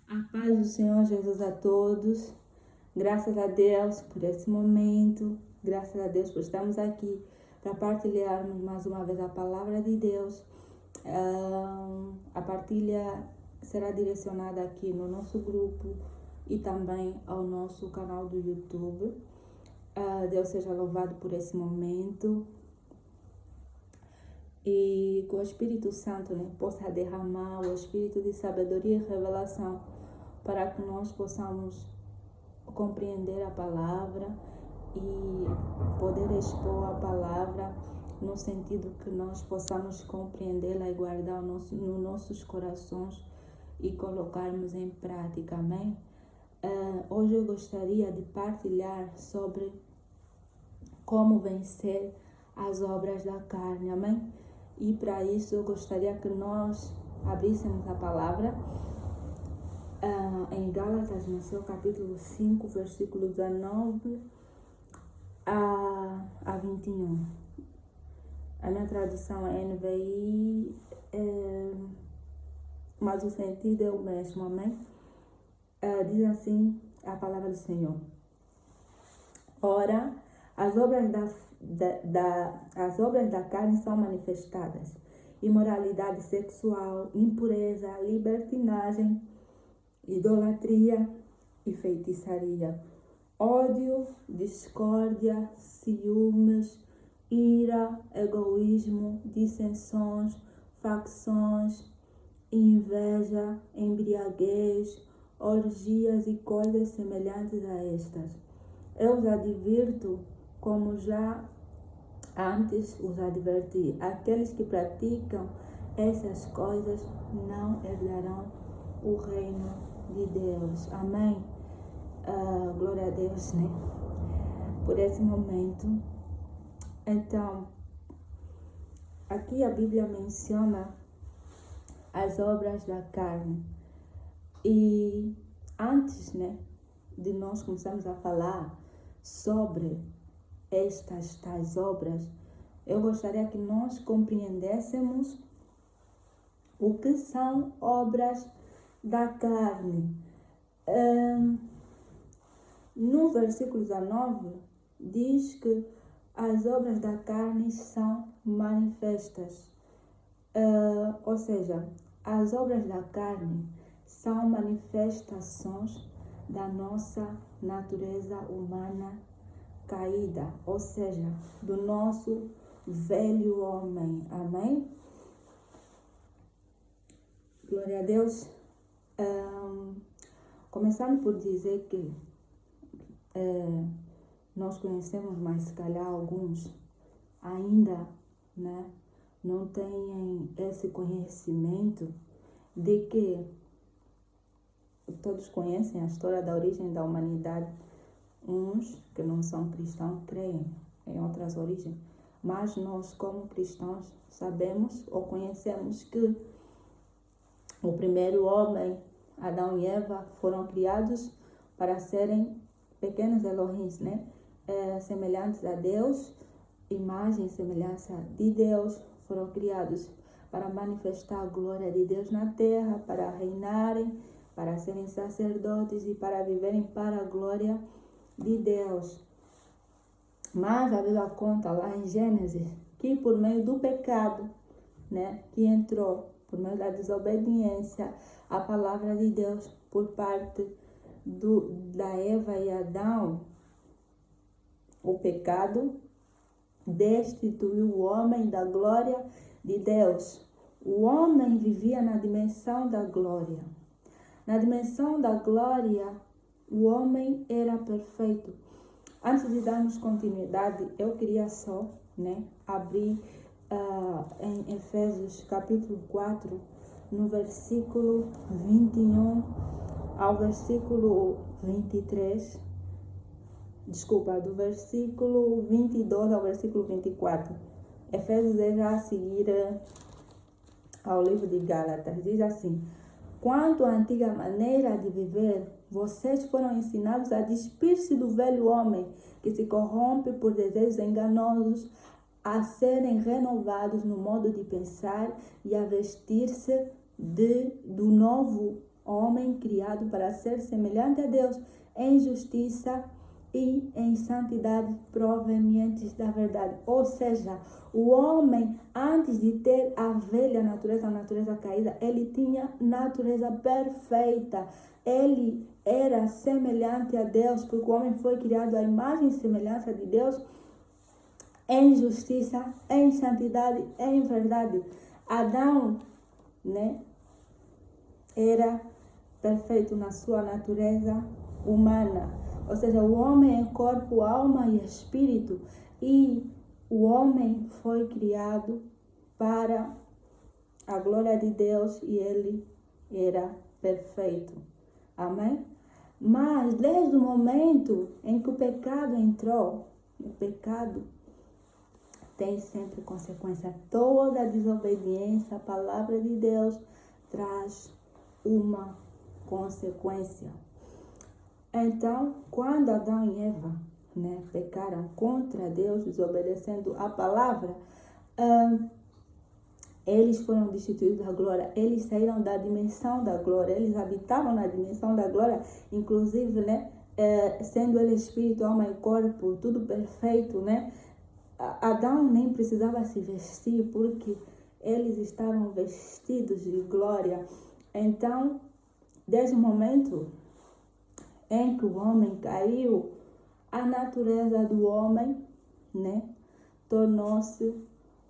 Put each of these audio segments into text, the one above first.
A paz do Senhor Jesus a todos. Graças a Deus por esse momento. Graças a Deus por estarmos aqui para partilharmos mais uma vez a palavra de Deus. A partilha será direcionada aqui no nosso grupo e também ao nosso canal do YouTube. Deus seja louvado por esse momento. E que o Espírito Santo possa derramar o Espírito de sabedoria e revelação para que nós possamos compreender a palavra e poder expor a palavra no sentido que nós possamos compreendê-la e guardar nos nossos corações e colocarmos em prática, amém? Hoje eu gostaria de partilhar sobre como vencer as obras da carne, amém? E para isso eu gostaria que nós abríssemos a palavra em Gálatas, no seu capítulo 5, versículo 19 a 21. A minha tradução é NVI, mas o sentido é o mesmo, amém? Diz assim a palavra do Senhor. Ora, as obras da carne são manifestadas: imoralidade sexual, impureza, libertinagem, idolatria e feitiçaria, ódio, discórdia, ciúmes, ira, egoísmo, dissensões, facções, inveja, embriaguez, orgias e coisas semelhantes a estas. Eu os advirto, como já antes os adverti: aqueles que praticam essas coisas não herdarão o reino de Deus. Amém? Glória a Deus, por esse momento. Então, aqui a Bíblia menciona as obras da carne. E antes, de nós começarmos a falar sobre estas tais obras, eu gostaria que nós compreendêssemos o que são obras da carne. No versículo 19 diz que as obras da carne são manifestas. Ou seja, as obras da carne são manifestações da nossa natureza humana caída, ou seja, do nosso velho homem. Amém? Glória a Deus. Começando por dizer que nós conhecemos, mas se calhar alguns ainda não têm esse conhecimento de que todos conhecem a história da origem da humanidade. Uns que não são cristãos creem em outras origens, mas nós, como cristãos, sabemos ou conhecemos que o primeiro homem, Adão e Eva, foram criados para serem pequenos Elohims, semelhantes a Deus, imagem e semelhança de Deus. Foram criados para manifestar a glória de Deus na terra, para reinarem, para serem sacerdotes e para viverem para a glória de Deus. Mas a Bíblia conta lá em Gênesis que por meio do pecado, que entrou, por meio da desobediência à palavra de Deus por parte da Eva e Adão, o pecado destituiu o homem da glória de Deus. O homem vivia na dimensão da glória. Na dimensão da glória, o homem era perfeito. Antes de darmos continuidade, eu queria só abrir em Efésios capítulo 4, no versículo 21 ao versículo 23. Desculpa, do versículo 22 ao versículo 24. Efésios é já a seguir ao livro de Gálatas. Diz assim: quanto à antiga maneira de viver, vocês foram ensinados a despir-se do velho homem que se corrompe por desejos enganosos, a serem renovados no modo de pensar e a vestir-se do novo homem criado para ser semelhante a Deus em justiça e em santidade provenientes da verdade. Ou seja, o homem, antes de ter a velha natureza, a natureza caída, ele tinha natureza perfeita. Ele era semelhante a Deus, porque o homem foi criado à imagem e semelhança de Deus, em justiça, em santidade, em verdade. Adão, né, era perfeito na sua natureza humana. Ou seja, o homem é corpo, alma e espírito. E o homem foi criado para a glória de Deus e ele era perfeito. Amém? Mas desde o momento em que o pecado entrou, o pecado tem sempre consequência. Toda desobediência à palavra de Deus traz uma consequência. Então, quando Adão e Eva, né, pecaram contra Deus, desobedecendo a palavra, eles foram destituídos da glória, eles saíram da dimensão da glória, eles habitavam na dimensão da glória, inclusive, né, sendo ele espírito, alma e corpo, tudo perfeito, né? Adão nem precisava se vestir, porque eles estavam vestidos de glória. Então, desde o momento em que o homem caiu, a natureza do homem, né, tornou-se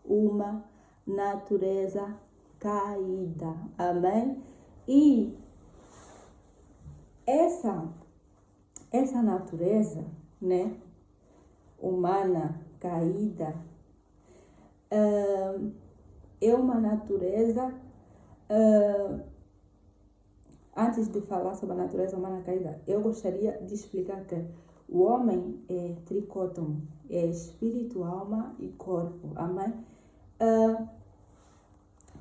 uma natureza caída. Amém? E essa natureza, né, humana caída, é uma natureza. Antes de falar sobre a natureza humana caída, eu gostaria de explicar que o homem é tricótomo, é espírito, alma e corpo. Amém?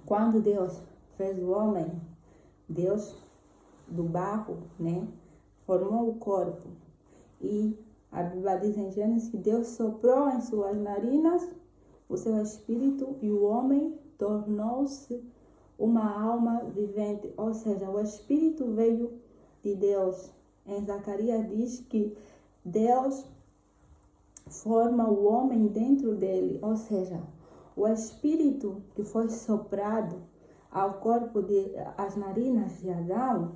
Quando Deus fez o homem, Deus do barro, né, formou o corpo. E a Bíblia diz em Gênesis que Deus soprou em suas narinas o seu espírito e o homem tornou-se uma alma vivente. Ou seja, o espírito veio de Deus. Em Zacarias diz que Deus forma o homem dentro dele. Ou seja, o espírito que foi soprado ao corpo, às narinas de Adão,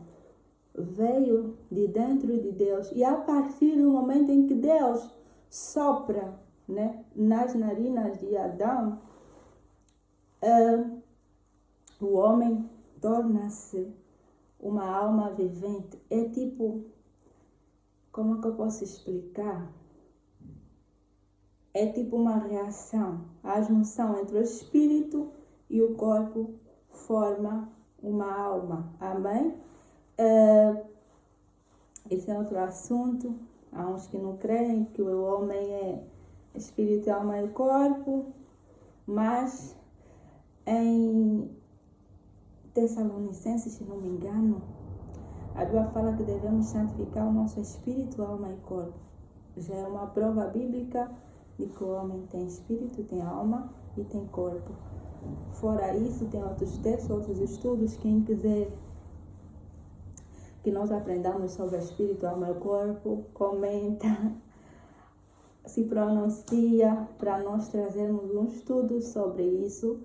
veio de dentro de Deus. E a partir do momento em que Deus sopra, né, nas narinas de Adão, o homem torna-se uma alma vivente. É tipo, como que eu posso explicar? É tipo uma reação. A junção entre o espírito e o corpo forma uma alma. Amém? Esse é outro assunto. Há uns que não creem que o homem é espírito, alma e corpo, mas em Tessalonicenses, se não me engano, a Bíblia fala que devemos santificar o nosso espírito, alma e corpo. Já é uma prova bíblica de que o homem tem espírito, tem alma e tem corpo. Fora isso, tem outros textos, outros estudos. Quem quiser que nós aprendamos sobre espírito, alma e corpo, comenta, se pronuncia para nós trazermos um estudo sobre isso,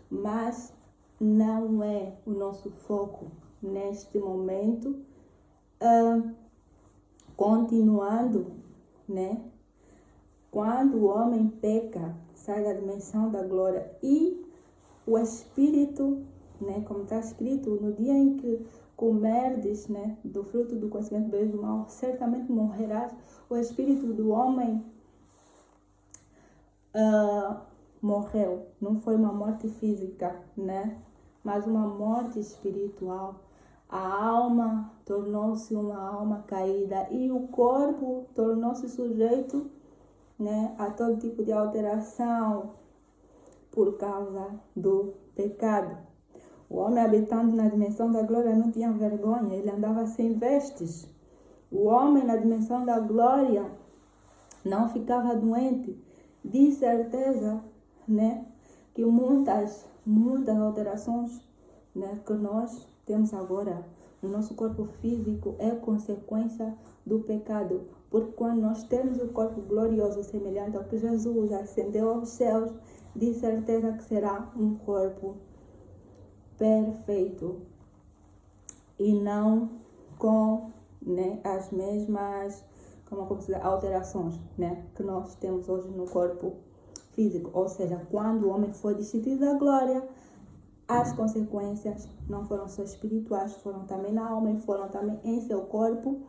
mas não é o nosso foco neste momento. Continuando, né? Quando o homem peca, sai da dimensão da glória e o espírito, né, como está escrito, no dia em que comerdes, né, do fruto do conhecimento do bem e do mal, certamente morrerás. O espírito do homem morreu. Não foi uma morte física, né, mas uma morte espiritual. A alma tornou-se uma alma caída e o corpo tornou-se sujeito, né, a todo tipo de alteração por causa do pecado. O homem, habitando na dimensão da glória, não tinha vergonha, ele andava sem vestes. O homem, na dimensão da glória, não ficava doente. De certeza, né, que muitas alterações, né, que nós temos agora no nosso corpo físico é consequência do pecado. Porque quando nós temos o corpo glorioso semelhante ao que Jesus ascendeu aos céus, de certeza que será um corpo perfeito e não com, né, as mesmas alterações, né, que nós temos hoje no corpo físico. Ou seja, quando o homem foi destituído da glória, as consequências não foram só espirituais, foram também na alma e foram também em seu corpo.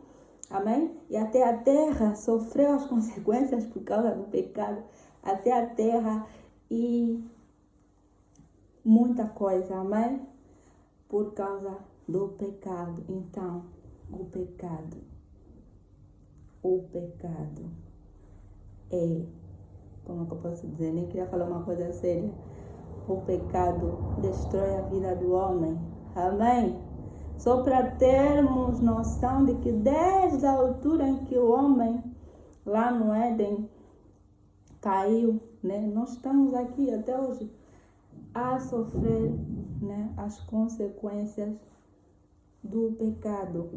Amém? E até a terra sofreu as consequências por causa do pecado. Até a terra e muita coisa, amém? Por causa do pecado. Então, o pecado é, como que eu posso dizer? Nem queria falar uma coisa séria. O pecado destrói a vida do homem. Amém? Só para termos noção de que desde a altura em que o homem lá no Éden caiu, né, nós estamos aqui até hoje a sofrer, né, as consequências do pecado,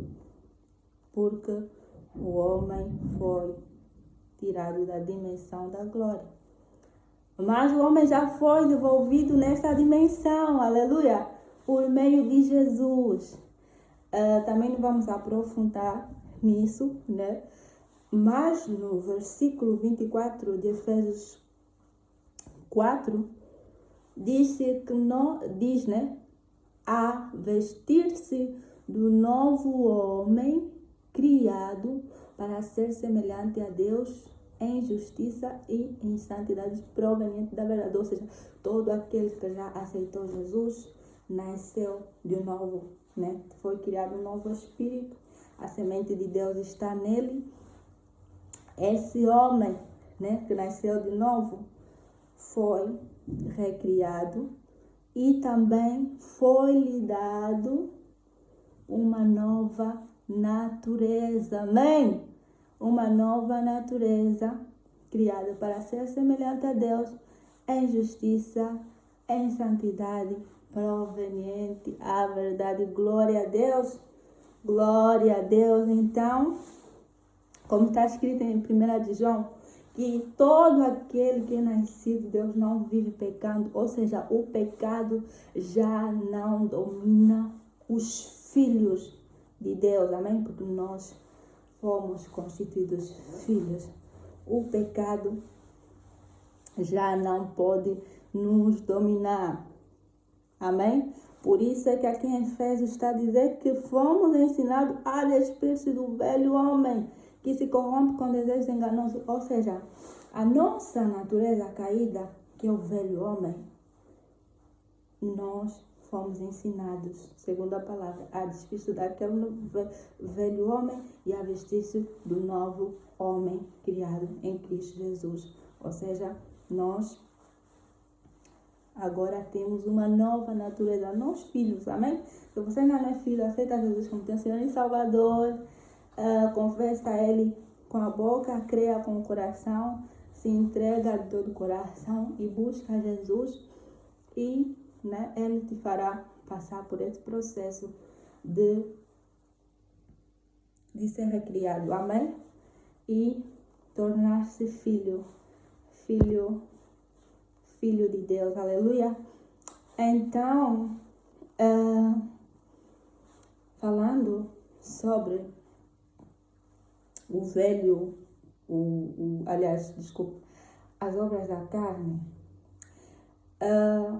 porque o homem foi tirado da dimensão da glória. Mas o homem já foi devolvido nessa dimensão, aleluia, por meio de Jesus. Também não vamos aprofundar nisso, né? Mas no versículo 24 de Efésios 4, diz, né? A vestir-se do novo homem criado para ser semelhante a Deus em justiça e em santidade proveniente da verdade. Ou seja, todo aquele que já aceitou Jesus nasceu de novo, né? Foi criado um novo espírito, a semente de Deus está nele. Esse homem, né, que nasceu de novo, foi recriado e também foi-lhe dado uma nova natureza. Amém? Uma nova natureza criada para ser semelhante a Deus em justiça, em santidade proveniente à verdade. Glória a Deus. Glória a Deus. Então, como está escrito em 1 de João, que todo aquele que é nascido de Deus não vive pecando, ou seja, o pecado já não domina os filhos de Deus, amém? Porque nós fomos constituídos filhos. O pecado já não pode nos dominar, amém? Por isso é que aqui em Efésios está a dizer que fomos ensinados a despir-se do velho homem, que se corrompe com desejos enganosos. Ou seja, a nossa natureza caída, que é o velho homem, nós fomos ensinados, segundo a palavra, a despir-se daquele velho homem e a vestir-se do novo homem criado em Cristo Jesus. Ou seja, nós agora temos uma nova natureza, nós filhos, amém? Se você ainda não é filho, aceita Jesus como teu Senhor e Salvador, confessa a Ele com a boca, creia com o coração, se entrega de todo o coração e busca Jesus e, né, Ele te fará passar por esse processo de ser recriado, amém? E tornar-se filho de Deus, aleluia. Então, falando sobre o velho, as obras da carne,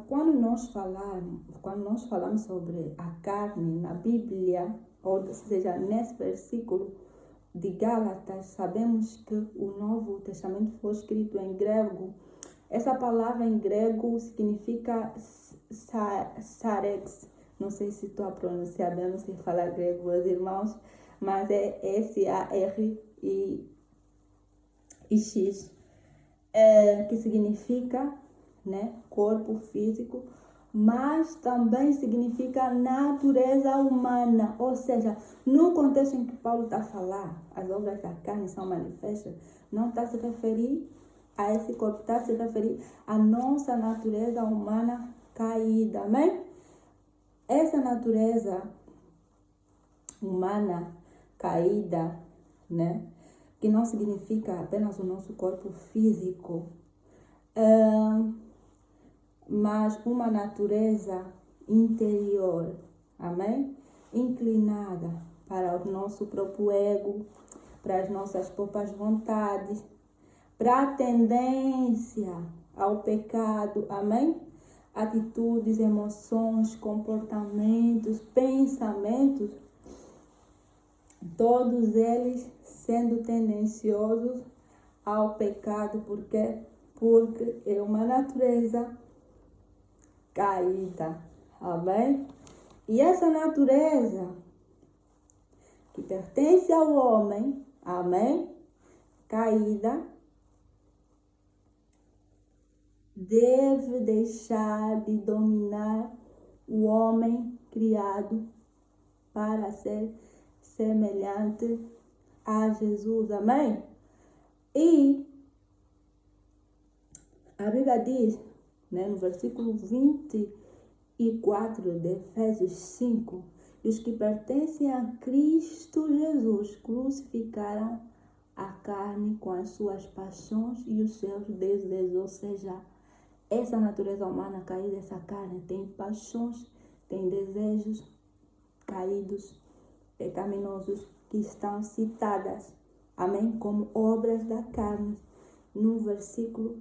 quando nós falamos sobre a carne na Bíblia, ou seja, nesse versículo de Gálatas, sabemos que o Novo Testamento foi escrito em grego. Essa palavra em grego significa sarex. Não sei se estou a pronunciar bem, não sei falar grego, meus irmãos, mas é S-A-R-I-X, que significa, né, corpo físico, mas também significa natureza humana. Ou seja, no contexto em que Paulo está a falar, as obras da carne são manifestas, não está a se referir a esse corpo, está a se referir à nossa natureza humana caída, amém? Essa natureza humana caída, né? Que não significa apenas o nosso corpo físico, mas uma natureza interior, amém? Inclinada para o nosso próprio ego, para as nossas próprias vontades, para a tendência ao pecado, amém? Atitudes, emoções, comportamentos, pensamentos, todos eles sendo tendenciosos ao pecado, porque é uma natureza caída, amém? E essa natureza que pertence ao homem, amém? Caída, deve deixar de dominar o homem criado para ser semelhante a Jesus, amém? E a Bíblia diz, né, no versículo 24 de Efésios 5, e os que pertencem a Cristo Jesus crucificaram a carne com as suas paixões e os seus desejos, ou seja, essa natureza humana caída, essa carne tem paixões, tem desejos caídos, pecaminosos, que estão citadas, amém, como obras da carne, no versículo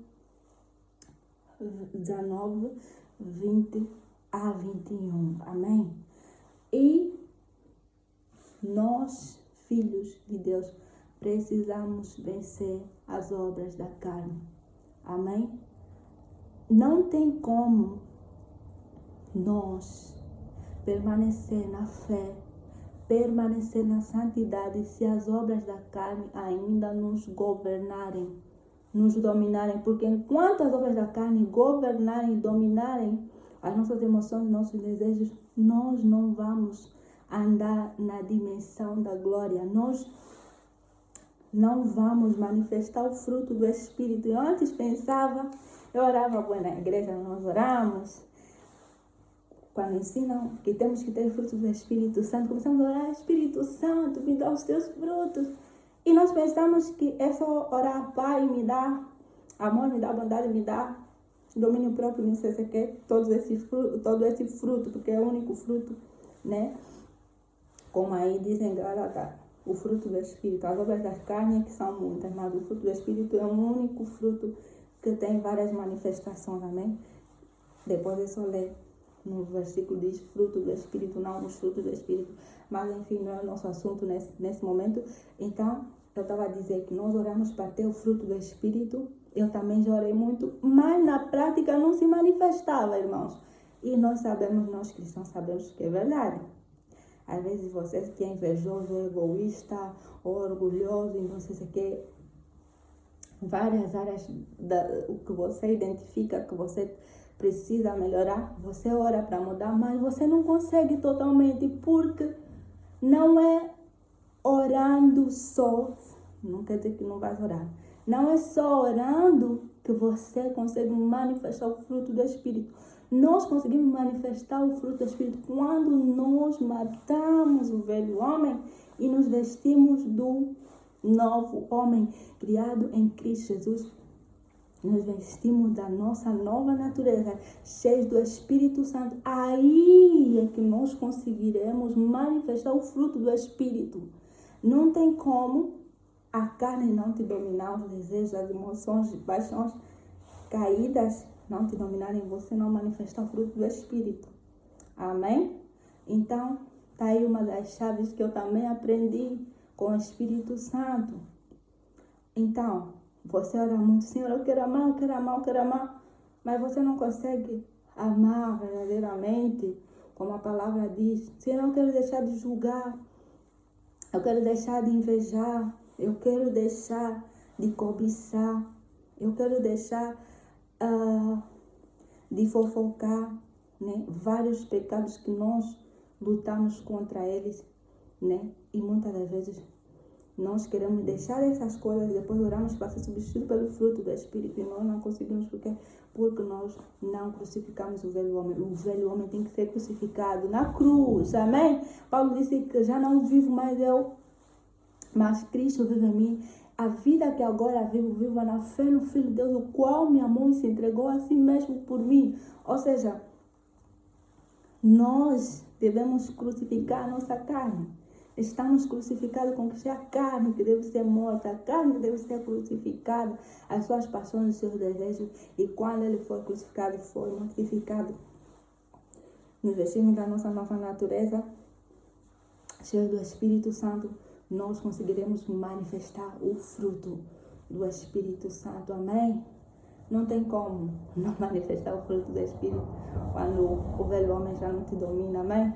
19, 20 a 21, amém? E nós, filhos de Deus, precisamos vencer as obras da carne, amém? Não tem como nós permanecer na fé, permanecer na santidade, se as obras da carne ainda nos governarem, nos dominarem, porque enquanto as obras da carne governarem e dominarem as nossas emoções, nossos desejos, nós não vamos andar na dimensão da glória, nós não vamos manifestar o fruto do Espírito. Eu antes pensava, eu orava na igreja, nós oramos, quando ensinam que temos que ter frutos do Espírito Santo, começamos a orar, Espírito Santo, me dá os teus frutos. E nós pensamos que é só orar, Pai, me dá amor, me dá bondade, me dá domínio próprio, não sei se quer, todo esse fruto, porque é o único fruto, né? Como aí dizem Gálatas, o fruto do Espírito. As obras das carnes que são muitas, mas o fruto do Espírito é um único fruto que tem várias manifestações, amém? Depois é só ler. No versículo diz fruto do Espírito, não os frutos do Espírito. Mas enfim, não é o nosso assunto nesse momento. Então, eu estava a dizer que nós oramos para ter o fruto do Espírito. Eu também já orei muito, mas na prática não se manifestava, irmãos. E nós sabemos, nós cristãos sabemos que é verdade. Às vezes você que é invejoso, egoísta, ou orgulhoso, então você quer várias áreas o que você identifica, que você precisa melhorar, você ora para mudar, mas você não consegue totalmente, porque não é orando só, não quer dizer que não vai orar, não é só orando que você consegue manifestar o fruto do Espírito. Nós conseguimos manifestar o fruto do Espírito quando nós matamos o velho homem e nos vestimos do novo homem, criado em Cristo Jesus. Nos vestimos da nossa nova natureza, cheios do Espírito Santo. Aí é que nós conseguiremos manifestar o fruto do Espírito. Não tem como a carne não te dominar, os desejos, as emoções, as paixões caídas não te dominarem, você não manifestar o fruto do Espírito. Amém? Então, tá aí uma das chaves que eu também aprendi com o Espírito Santo. Então, você ora muito, Senhor, eu quero amar, eu quero amar, eu quero amar, mas você não consegue amar verdadeiramente, como a palavra diz. Senhor, eu quero deixar de julgar, eu quero deixar de invejar, eu quero deixar de cobiçar, eu quero deixar de fofocar, né? Vários pecados que nós lutamos contra eles, né? E muitas das vezes nós queremos deixar essas coisas e depois oramos para ser substituído pelo fruto do Espírito e nós não conseguimos porque nós não crucificamos o velho homem. O velho homem tem que ser crucificado na cruz, amém? Paulo disse que já não vivo mais eu, mas Cristo vive em mim. A vida que agora vivo na fé no Filho de Deus, o qual me amou e se entregou a si mesmo por mim. Ou seja, nós devemos crucificar a nossa carne. Estamos crucificados com que é a carne que deve ser morta, a carne que deve ser crucificada, as suas paixões, os seus desejos. E quando ele foi crucificado, foi mortificado, nos vestimos da nossa nova natureza, cheio do Espírito Santo, nós conseguiremos manifestar o fruto do Espírito Santo. Amém? Não tem como não manifestar o fruto do Espírito quando o velho homem já não te domina. Amém?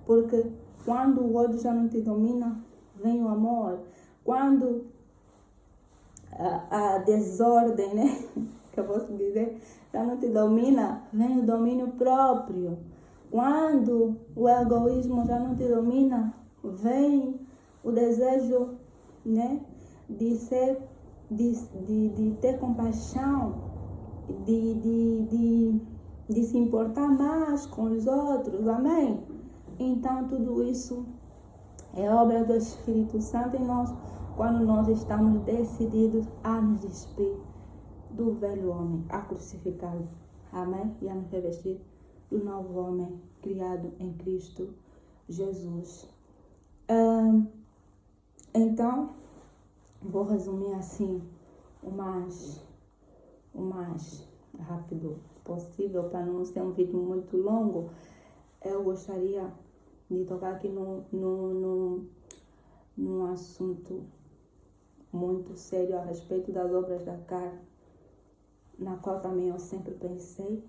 Porque quando o ódio já não te domina, vem o amor. Quando a desordem, né, que eu posso dizer, já não te domina, vem o domínio próprio. Quando o egoísmo já não te domina, vem o desejo, né, de ter compaixão, de se importar mais com os outros. Amém? Então, tudo isso é obra do Espírito Santo em nós, quando nós estamos decididos a nos despir do velho homem, a crucificá-lo. Amém? E a nos revestir do novo homem criado em Cristo Jesus. Então, vou resumir assim, o mais rápido possível, para não ser um vídeo muito longo. Eu gostaria de tocar aqui num assunto muito sério a respeito das obras da carne, na qual também eu sempre pensei,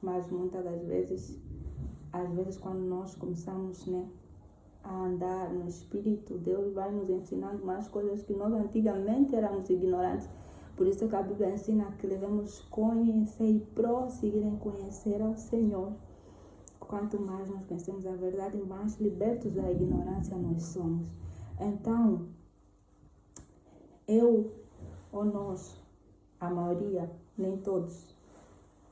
mas muitas das vezes, às vezes quando nós começamos, né, a andar no Espírito, Deus vai nos ensinando mais coisas que nós antigamente éramos ignorantes. Por isso que a Bíblia ensina que devemos conhecer e prosseguir em conhecer ao Senhor. Quanto mais nós conhecemos a verdade, mais libertos da ignorância nós somos. Então, eu ou nós, a maioria, nem todos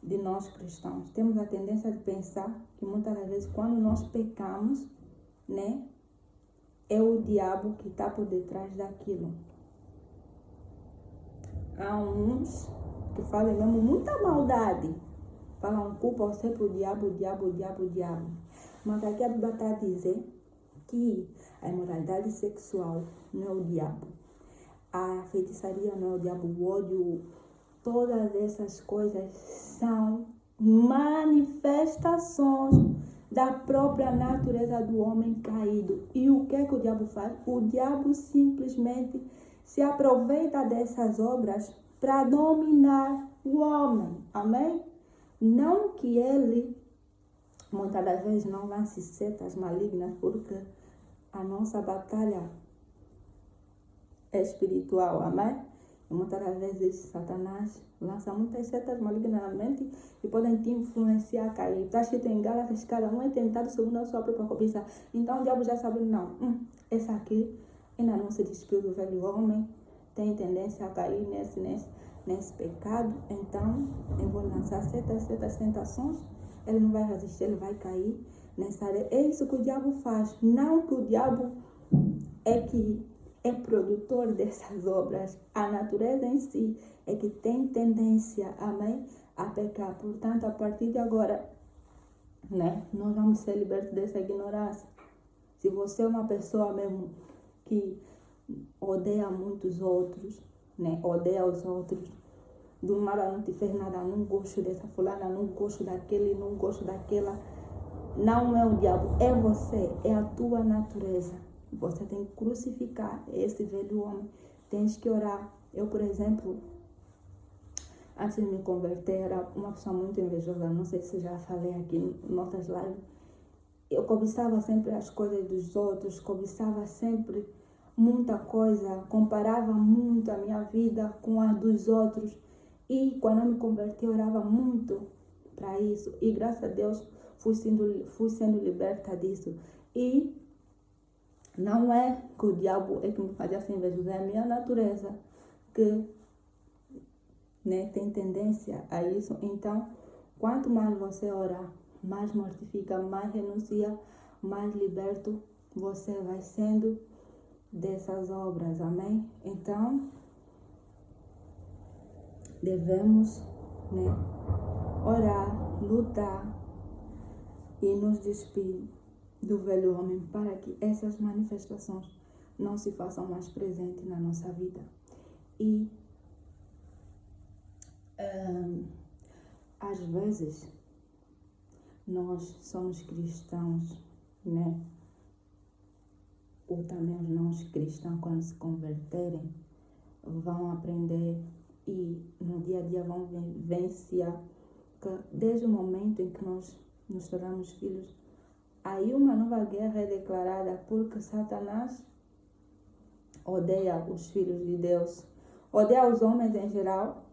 de nós cristãos, temos a tendência de pensar que muitas das vezes quando nós pecamos, né, é o diabo que está por detrás daquilo. Há uns que fazem mesmo muita maldade, falam culpa sempre o diabo. Mas aqui a Bíblia está a dizer que a imoralidade sexual não é o diabo, a feitiçaria não é o diabo, o ódio, todas essas coisas são manifestações da própria natureza do homem caído. E o que é que o diabo faz? O diabo simplesmente se aproveita dessas obras para dominar o homem. Amém? Não que ele, muitas das vezes, não lance setas malignas, porque a nossa batalha é espiritual. Amém? E muitas das vezes Satanás lança muitas setas malignas na mente e podem te influenciar a cair. Está escrito em Gálatas, cada um é tentado segundo a sua própria cobiça. Então o diabo já sabe, não, essa aqui ainda não se despiu do velho homem, tem tendência a cair nesse pecado. Então eu vou lançar certas tentações, ele não vai resistir, ele vai cair nessa área. É isso que o diabo faz. Não que o diabo é produtor dessas obras. A natureza em si é que tem tendência, amém, a pecar. Portanto, a partir de agora, né, nós vamos ser libertos dessa ignorância. Se você é uma pessoa mesmo que odeia muitos outros, né, odeia os outros, do nada não te fez nada, não gosto dessa fulana, não gosto daquele, não gosto daquela, não é o diabo, é você, é a tua natureza. Você tem que crucificar esse velho homem. Tens que orar. Eu, por exemplo, antes de me converter, era uma pessoa muito invejosa. Não sei se já falei aqui em nossas lives. Eu cobiçava sempre as coisas dos outros. Cobiçava sempre muita coisa. Comparava muito a minha vida com a dos outros. E quando eu me converti, eu orava muito para isso. E graças a Deus, fui sendo liberta disso. E Não é que o diabo é que me faz assim, vejo, é a minha natureza que, né, tem tendência a isso. Então, quanto mais você orar, mais mortifica, mais renuncia, mais liberto você vai sendo dessas obras, amém? Então, devemos, né, orar, lutar e nos despir do velho homem para que essas manifestações não se façam mais presentes na nossa vida. E às vezes nós somos cristãos, né? Ou também os não cristãos, quando se converterem, vão aprender e no dia a dia vão vivenciar que desde o momento em que nós nos tornamos filhos, aí uma nova guerra é declarada porque Satanás odeia os filhos de Deus, odeia os homens em geral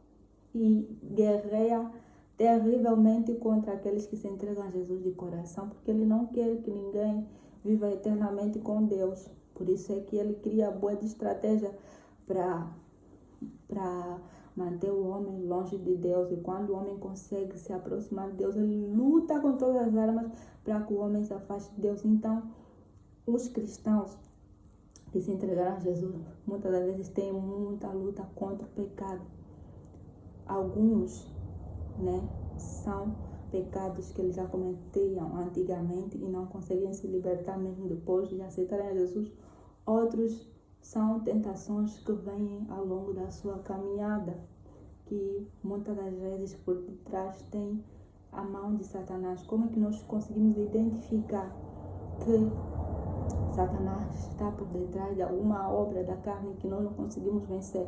e guerreia terrivelmente contra aqueles que se entregam a Jesus de coração, porque ele não quer que ninguém viva eternamente com Deus. Por isso é que ele cria boa estratégia para manter o homem longe de Deus. E quando o homem consegue se aproximar de Deus, ele luta com todas as armas para que o homem se afaste de Deus. Então, os cristãos que se entregaram a Jesus, muitas das vezes têm muita luta contra o pecado. Alguns, né, são pecados que eles já cometiam antigamente e não conseguem se libertar mesmo depois de aceitarem a Jesus. Outros são tentações que vêm ao longo da sua caminhada, que muitas das vezes por detrás tem a mão de Satanás. Como é que nós conseguimos identificar que Satanás está por detrás de alguma obra da carne que nós não conseguimos vencer?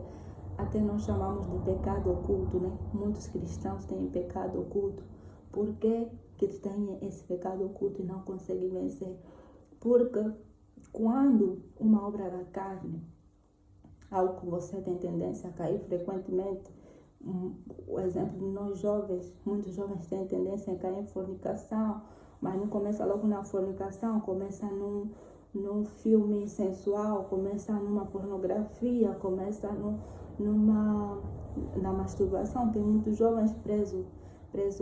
Até nós chamamos de pecado oculto, né? Muitos cristãos têm pecado oculto. Por que têm esse pecado oculto e não conseguem vencer? Porque quando uma obra da carne, algo que você tem tendência a cair frequentemente, o exemplo de nós jovens, muitos jovens têm tendência a cair em fornicação, mas não começa logo na fornicação, começa num filme sensual, começa numa pornografia, começa na masturbação. Tem muitos jovens presos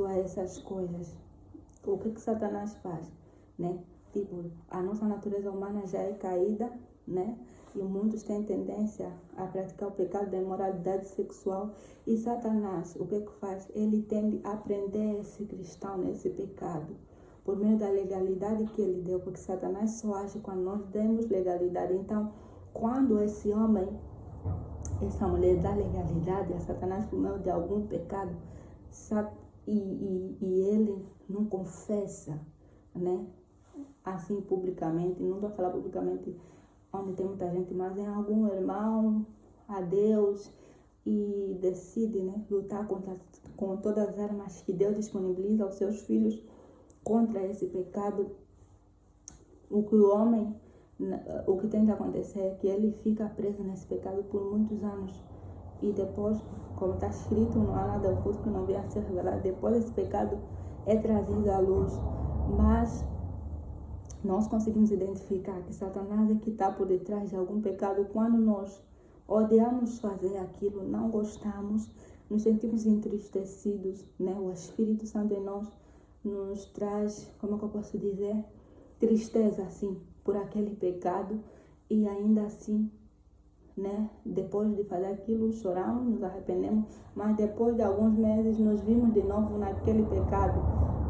a essas coisas. O que Satanás faz, né? Tipo, a nossa natureza humana já é caída, né? E muitos têm tendência a praticar o pecado da imoralidade sexual. E Satanás, o que faz? Ele tende a prender esse cristão nesse pecado por meio da legalidade que ele deu, porque Satanás só age quando nós demos legalidade. Então, quando esse homem, essa mulher dá legalidade a Satanás por meio de algum pecado, e ele não confessa, né? Assim publicamente, não estou a falar publicamente onde tem muita gente, mas em algum irmão a Deus e decide, né, lutar com todas as armas que Deus disponibiliza aos seus filhos contra esse pecado. O que tende a acontecer é que ele fica preso nesse pecado por muitos anos e depois, como está escrito, não há nada oculto que não venha a ser revelado. Depois esse pecado é trazido à luz, mas nós conseguimos identificar que Satanás é que está por detrás de algum pecado quando nós odiamos fazer aquilo, não gostamos, nos sentimos entristecidos, né? O Espírito Santo em nós nos traz, como é que eu posso dizer, tristeza, assim, por aquele pecado, e ainda assim, né? Depois de fazer aquilo, choramos, nos arrependemos, mas depois de alguns meses nos vimos de novo naquele pecado.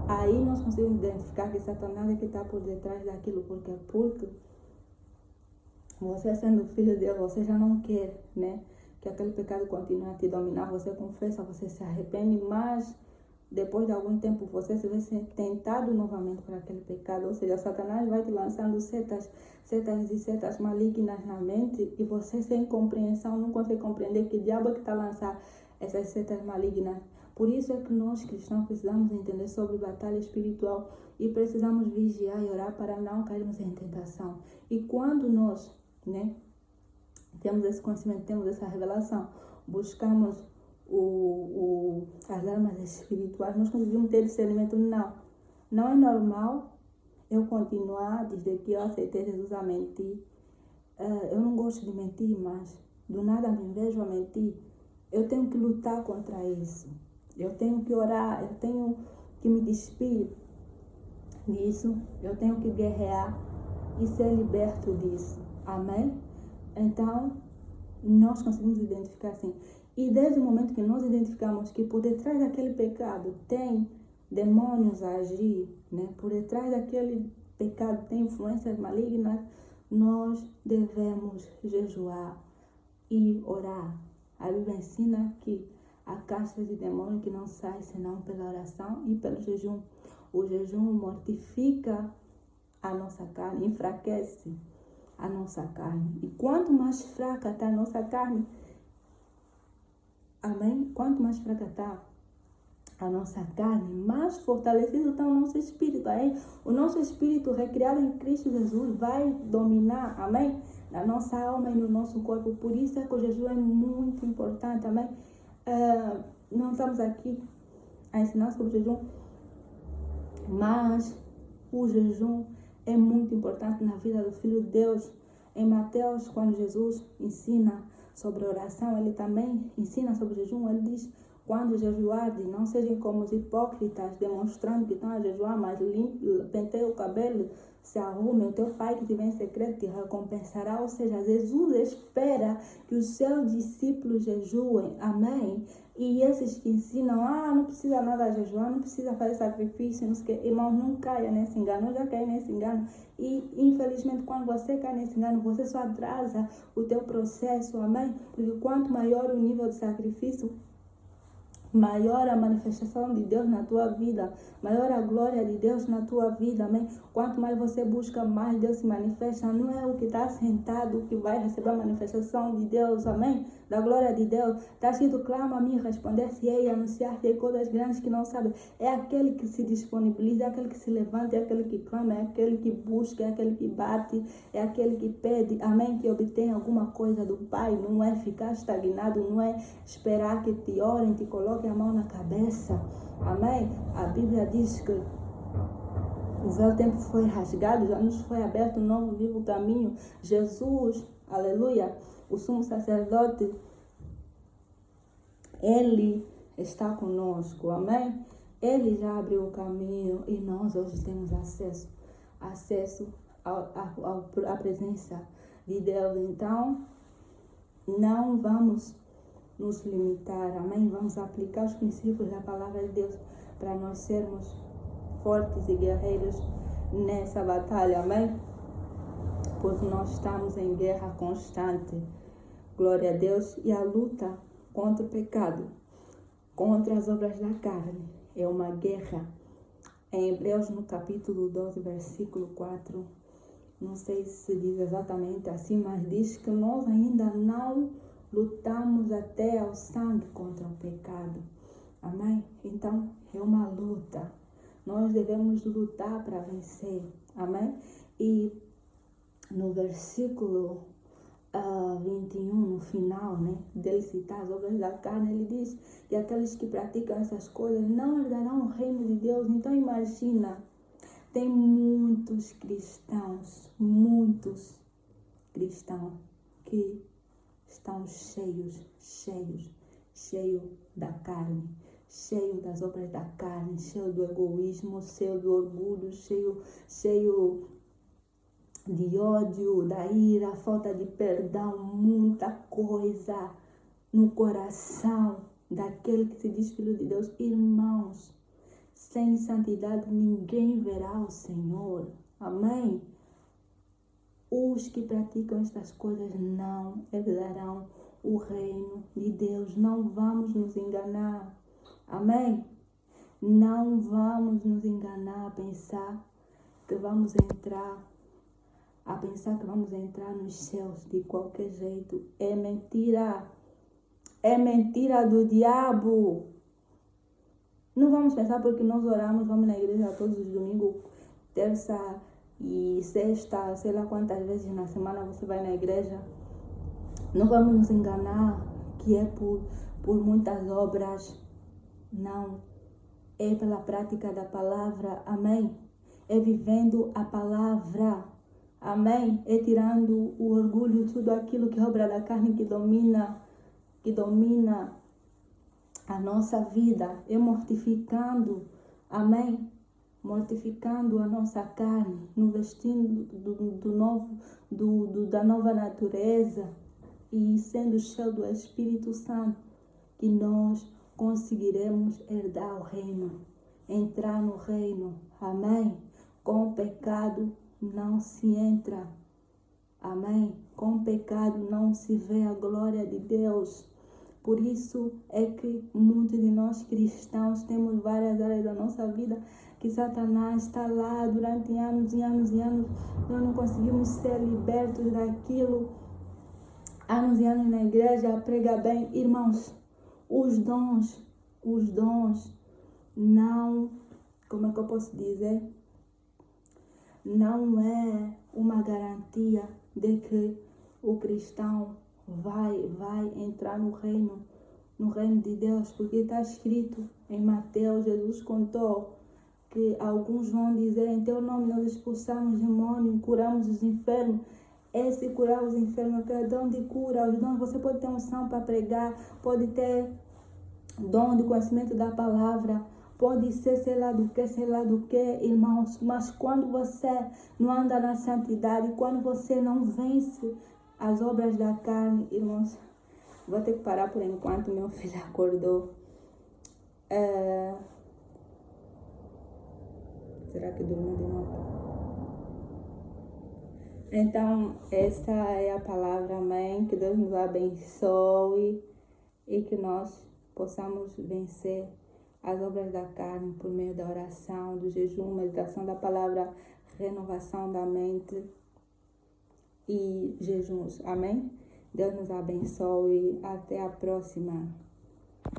Aí nós conseguimos identificar que Satanás é que está por detrás daquilo. Porque você, sendo filho de Deus, você já não quer, né, que aquele pecado continue a te dominar. Você confessa, você se arrepende, mas depois de algum tempo você se vê tentado novamente por aquele pecado. Ou seja, Satanás vai te lançando setas malignas na mente, e você, sem compreensão, não consegue compreender que diabo é que está a lançar essas setas malignas. Por isso é que nós cristãos precisamos entender sobre batalha espiritual e precisamos vigiar e orar para não cairmos em tentação. E quando nós, né, temos esse conhecimento, temos essa revelação, buscamos as armas espirituais, nós conseguimos ter discernimento. Não é normal eu continuar, desde que eu aceitei Jesus, a mentir. Eu não gosto de mentir, mas do nada me vejo a mentir. Eu tenho que lutar contra isso. Eu tenho que orar, eu tenho que me despir disso. Eu tenho que guerrear e ser liberto disso. Amém? Então, nós conseguimos identificar assim. E desde o momento que nós identificamos que por detrás daquele pecado tem demônios a agir, né? Por detrás daquele pecado tem influências malignas, nós devemos jejuar e orar. A Bíblia ensina que há castas de demônio que não saem senão pela oração e pelo jejum. O jejum mortifica a nossa carne, enfraquece a nossa carne. E quanto mais fraca está a nossa carne, amém? Quanto mais fraca está a nossa carne, mais fortalecido está o nosso espírito. Aí, o nosso espírito recriado em Cristo Jesus vai dominar, amém? Na nossa alma e no nosso corpo. Por isso é que o jejum é muito importante, amém? Não estamos aqui a ensinar sobre o jejum, mas o jejum é muito importante na vida do Filho de Deus. Em Mateus, quando Jesus ensina sobre oração, ele também ensina sobre jejum. Ele diz: quando jejuardes, não sejam como os hipócritas, demonstrando que estão a jejuar, mas penteiem o cabelo, se arrumem, o teu pai que estiver em secreto te recompensará. Ou seja, Jesus espera que os seus discípulos jejuem, amém? E esses que ensinam, não precisa nada jejuar, não precisa fazer sacrifício, não sei o que, irmãos, não caia nesse engano. Eu já caí nesse engano. E, infelizmente, quando você cai nesse engano, você só atrasa o teu processo, amém? Porque quanto maior o nível de sacrifício, maior a manifestação de Deus na tua vida, maior a glória de Deus na tua vida, amém? Quanto mais você busca, mais Deus se manifesta. Não é o que está sentado que vai receber a manifestação de Deus, amém? Da glória de Deus. Está escrito: clama a mim, responder-se-ei, anunciar-te coisas grandes que não sabe. É aquele que se disponibiliza, é aquele que se levanta, é aquele que clama, é aquele que busca, é aquele que bate, é aquele que pede, amém? Que obtém alguma coisa do Pai. Não é ficar estagnado, não é esperar que te orem, te coloquem a mão na cabeça, amém? A Bíblia diz que o véu tempo foi rasgado, já nos foi aberto um novo vivo caminho. Jesus, aleluia, o sumo sacerdote, ele está conosco, amém? Ele já abriu o caminho e nós hoje temos acesso à presença de Deus. Então, não vamos nos limitar, amém? Vamos aplicar os princípios da palavra de Deus para nós sermos fortes e guerreiros nessa batalha, amém? Porque nós estamos em guerra constante, glória a Deus. E a luta contra o pecado, contra as obras da carne, é uma guerra. Em Hebreus, no capítulo 12, versículo 4, não sei se diz exatamente assim, mas diz que nós ainda não lutamos até ao sangue contra o pecado, amém? Então, é uma luta. Nós devemos lutar para vencer, amém? E no versículo 21, no final, né, dele citar as obras da carne, ele diz que aqueles que praticam essas coisas não herdarão o reino de Deus. Então, imagina, tem muitos cristãos que estão cheios da carne, cheio das obras da carne, cheio do egoísmo, cheio do orgulho, cheio de ódio, da ira, falta de perdão, muita coisa no coração daquele que se diz filho de Deus. Irmãos, sem santidade ninguém verá o Senhor, amém? Os que praticam estas coisas não herdarão o reino de Deus. Não vamos nos enganar, amém? Não vamos nos enganar a pensar que vamos entrar nos céus de qualquer jeito. É mentira do diabo. Não vamos pensar porque nós oramos, vamos na igreja todos os domingos, terça e sexta, sei lá quantas vezes na semana você vai na igreja. Não vamos nos enganar que é por muitas obras. Não. É pela prática da palavra, amém? é vivendo a palavra. Amém? É tirando o orgulho, tudo aquilo que é obra da carne que domina a nossa vida. É mortificando, amém? Mortificando a nossa carne, no vestindo da nova natureza e sendo cheio do Espírito Santo, que nós conseguiremos herdar o reino, entrar no reino, amém? Com o pecado não se entra, amém? Com o pecado não se vê a glória de Deus. Por isso é que muitos de nós cristãos temos várias áreas da nossa vida que Satanás está lá durante anos e anos e anos. Nós não conseguimos ser libertos daquilo. Anos e anos na igreja, prega bem. Irmãos, os dons não, como é que eu posso dizer? Não é uma garantia de que o cristão vai entrar no reino de Deus, porque está escrito em Mateus, Jesus contou que alguns vão dizer, em teu nome nós expulsamos demônios, curamos os enfermos. Esse curar os enfermos, que é dom de cura, os dons, você pode ter unção para pregar, pode ter dom de conhecimento da palavra, pode ser sei lá do que, irmãos, mas quando você não anda na santidade, quando você não vence as obras da carne, irmãos, vou ter que parar por enquanto, meu filho acordou. Será que dormiu de novo? Então, essa é a palavra, amém. Que Deus nos abençoe e que nós possamos vencer as obras da carne por meio da oração, do jejum, meditação da palavra, renovação da mente e jejuns, amém? Deus nos abençoe. Até a próxima.